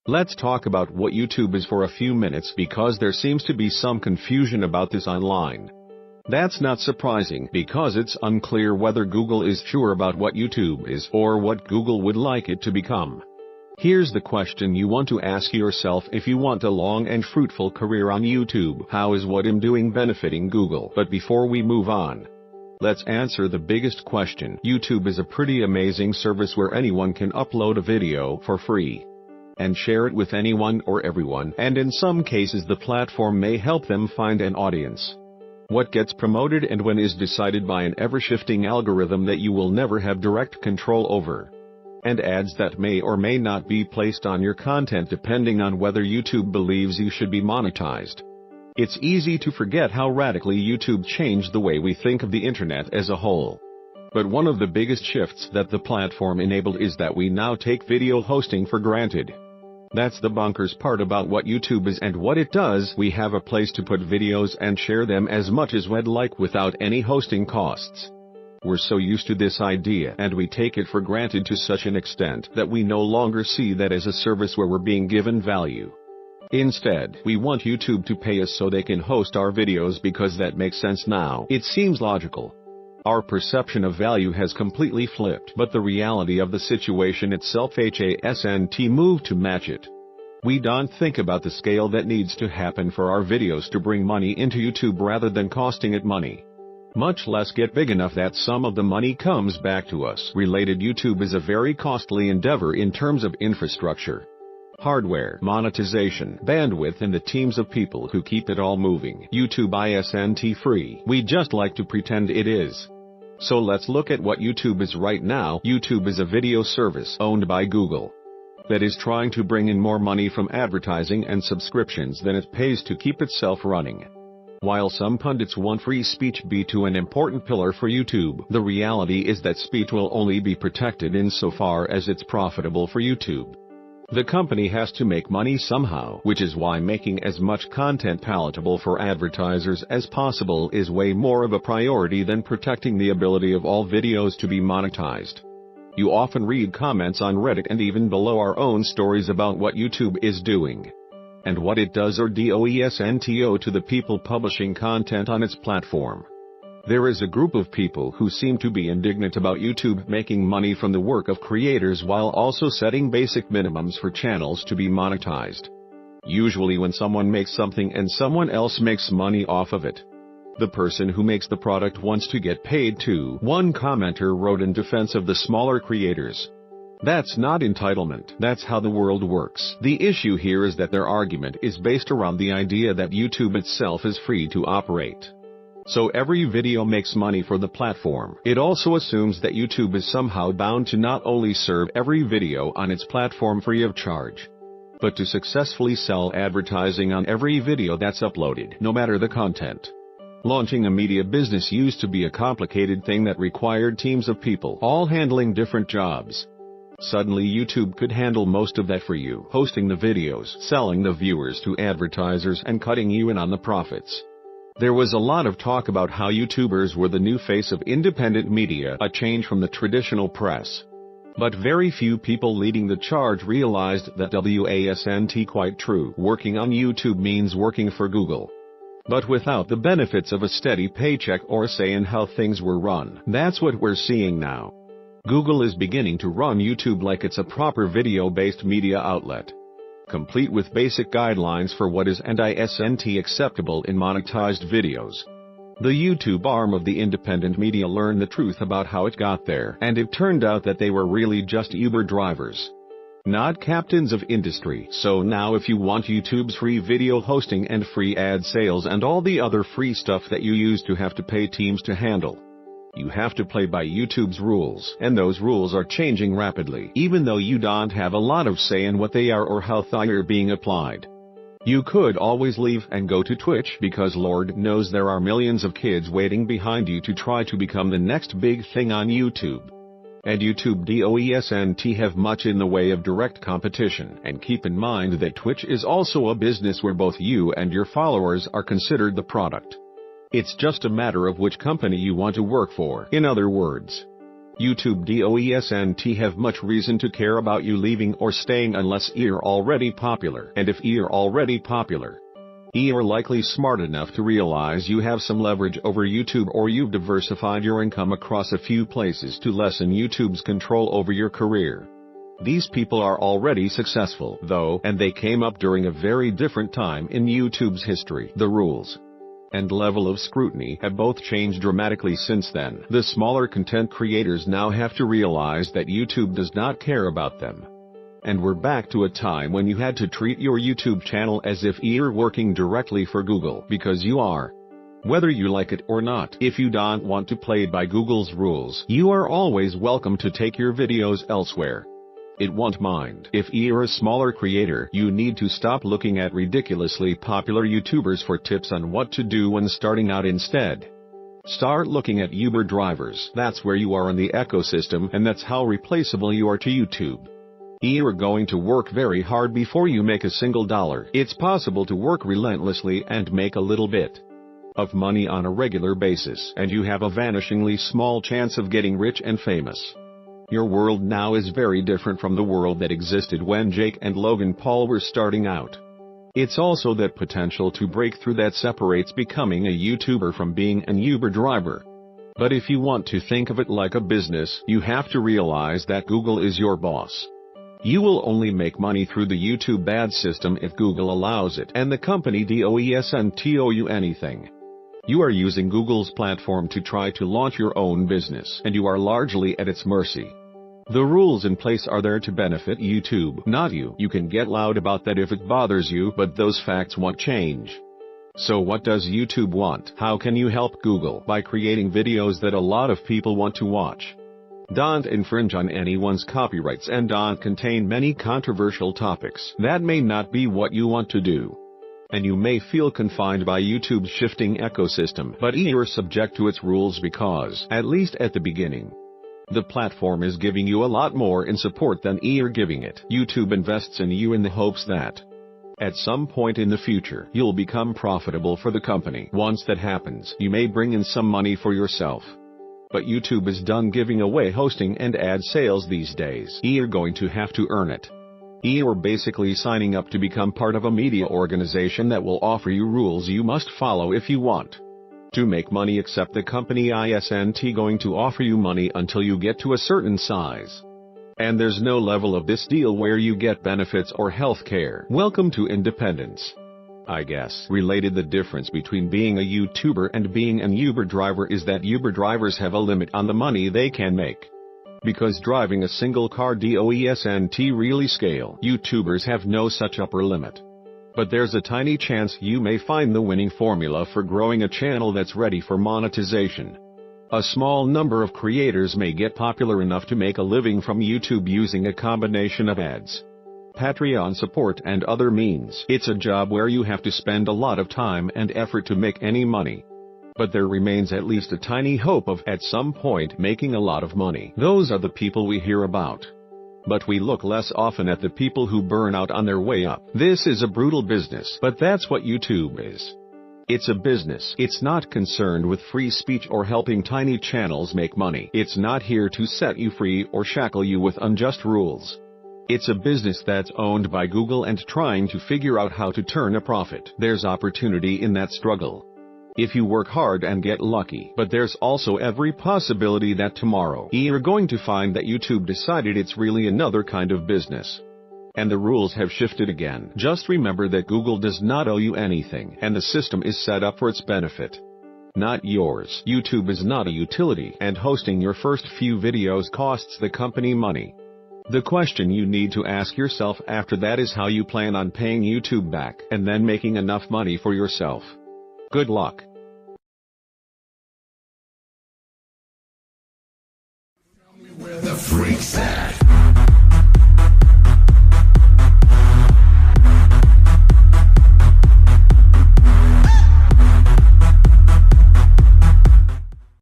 Let's talk about what YouTube is for a few minutes because there seems to be some confusion about this online. That's not surprising because it's unclear whether Google is sure about what YouTube is or what Google would like it to become. Here's the question you want to ask yourself if you want a long and fruitful career on YouTube. How is what I'm doing benefiting Google? But before we move on, let's answer the biggest question. YouTube is a pretty amazing service where anyone can upload a video for free and share it with anyone or everyone, and in some cases the platform may help them find an audience. What gets promoted and when is decided by an ever-shifting algorithm that you will never have direct control over, and ads that may or may not be placed on your content depending on whether YouTube believes you should be monetized. It's easy to forget how radically YouTube changed the way we think of the internet as a whole. But one of the biggest shifts that the platform enabled is that we now take video hosting for granted. That's the bonkers part about what YouTube is and what it does. We have a place to put videos and share them as much as we'd like without any hosting costs. We're so used to this idea and we take it for granted to such an extent that we no longer see that as a service where we're being given value. Instead, we want YouTube to pay us so they can host our videos because that makes sense now. It seems logical. Our perception of value has completely flipped, but the reality of the situation itself hasn't moved to match it. We don't think about the scale that needs to happen for our videos to bring money into YouTube rather than costing it money, much less get big enough that some of the money comes back to us. Related, YouTube is a very costly endeavor in terms of infrastructure, hardware, monetization, bandwidth, and the teams of people who keep it all moving. YouTube isn't free. We just like to pretend it is. So let's look at what YouTube is right now. YouTube is a video service owned by Google that is trying to bring in more money from advertising and subscriptions than it pays to keep itself running. While some pundits want free speech be to an important pillar for YouTube, the reality is that speech will only be protected insofar as it's profitable for YouTube. The company has to make money somehow, which is why making as much content palatable for advertisers as possible is way more of a priority than protecting the ability of all videos to be monetized. You often read comments on Reddit and even below our own stories about what YouTube is doing and what it does or doesn't to the people publishing content on its platform. There is a group of people who seem to be indignant about YouTube making money from the work of creators while also setting basic minimums for channels to be monetized. Usually when someone makes something and someone else makes money off of it, the person who makes the product wants to get paid too. One commenter wrote in defense of the smaller creators, "That's not entitlement, that's how the world works." The issue here is that their argument is based around the idea that YouTube itself is free to operate. So every video makes money for the platform. It also assumes that YouTube is somehow bound to not only serve every video on its platform free of charge, but to successfully sell advertising on every video that's uploaded, no matter the content. Launching a media business used to be a complicated thing that required teams of people all handling different jobs. Suddenly YouTube could handle most of that for you, hosting the videos, selling the viewers to advertisers, and cutting you in on the profits. There was a lot of talk about how YouTubers were the new face of independent media, a change from the traditional press. But very few people leading the charge realized that wasn't quite true. Working on YouTube means working for Google, but without the benefits of a steady paycheck or say in how things were run. That's what we're seeing now. Google is beginning to run YouTube like it's a proper video-based media outlet, complete with basic guidelines for what is and isn't acceptable in monetized videos. The YouTube arm of the independent media learned the truth about how it got there, and it turned out that they were really just Uber drivers, not captains of industry. So now if you want YouTube's free video hosting and free ad sales and all the other free stuff that you used to have to pay teams to handle, you have to play by YouTube's rules, and those rules are changing rapidly, even though you don't have a lot of say in what they are or how they're being applied. You could always leave and go to Twitch because Lord knows there are millions of kids waiting behind you to try to become the next big thing on YouTube. And YouTube doesn't have much in the way of direct competition, and keep in mind that Twitch is also a business where both you and your followers are considered the product. It's just a matter of which company you want to work for. In other words, YouTube doesn't have much reason to care about you leaving or staying unless you're already popular. And if you're already popular, you're likely smart enough to realize you have some leverage over YouTube, or you've diversified your income across a few places to lessen YouTube's control over your career. These people are already successful, though, and they came up during a very different time in YouTube's history. The rules and level of scrutiny have both changed dramatically since then. The smaller content creators now have to realize that YouTube does not care about them. And we're back to a time when you had to treat your YouTube channel as if you're working directly for Google, because you are. Whether you like it or not, if you don't want to play by Google's rules, you are always welcome to take your videos elsewhere. It won't mind. If you're a smaller creator, you need to stop looking at ridiculously popular YouTubers for tips on what to do when starting out. Instead, start looking at Uber drivers. That's where you are in the ecosystem, and that's how replaceable you are to YouTube. You're going to work very hard before you make a single dollar. It's possible to work relentlessly and make a little bit of money on a regular basis, and you have a vanishingly small chance of getting rich and famous. Your world now is very different from the world that existed when Jake and Logan Paul were starting out. It's also that potential to break through that separates becoming a YouTuber from being an Uber driver. But if you want to think of it like a business, you have to realize that Google is your boss. You will only make money through the YouTube ad system if Google allows it, and the company doesn't owe you anything. You are using Google's platform to try to launch your own business, and you are largely at its mercy. The rules in place are there to benefit YouTube, not you. You can get loud about that if it bothers you, but those facts won't change. So what does YouTube want? How can you help Google? By creating videos that a lot of people want to watch. Don't infringe on anyone's copyrights and don't contain many controversial topics. That may not be what you want to do, and you may feel confined by YouTube's shifting ecosystem, but you're subject to its rules because, at least at the beginning, the platform is giving you a lot more in support than you're giving it. YouTube invests in you in the hopes that, at some point in the future, you'll become profitable for the company. Once that happens, you may bring in some money for yourself. But YouTube is done giving away hosting and ad sales these days. You're going to have to earn it. You're basically signing up to become part of a media organization that will offer you rules you must follow if you want to make money, except the company isn't going to offer you money until you get to a certain size. And there's no level of this deal where you get benefits or health care. Welcome to independence, I guess. Related, the difference between being a YouTuber and being an Uber driver is that Uber drivers have a limit on the money they can make. Because driving a single car doesn't really scale, YouTubers have no such upper limit. But there's a tiny chance you may find the winning formula for growing a channel that's ready for monetization. A small number of creators may get popular enough to make a living from YouTube using a combination of ads, Patreon support, and other means. It's a job where you have to spend a lot of time and effort to make any money. But there remains at least a tiny hope of, at some point, making a lot of money. Those are the people we hear about. But we look less often at the people who burn out on their way up. This is a brutal business, but that's what YouTube is. It's a business. It's not concerned with free speech or helping tiny channels make money. It's not here to set you free or shackle you with unjust rules. It's a business that's owned by Google and trying to figure out how to turn a profit. There's opportunity in that struggle if you work hard and get lucky. But there's also every possibility that tomorrow you're going to find that YouTube decided it's really another kind of business, and the rules have shifted again. Just remember that Google does not owe you anything, and the system is set up for its benefit, not yours. YouTube is not a utility, and hosting your first few videos costs the company money. The question you need to ask yourself after that is how you plan on paying YouTube back, and then making enough money for yourself. Good luck. Where the freaks at?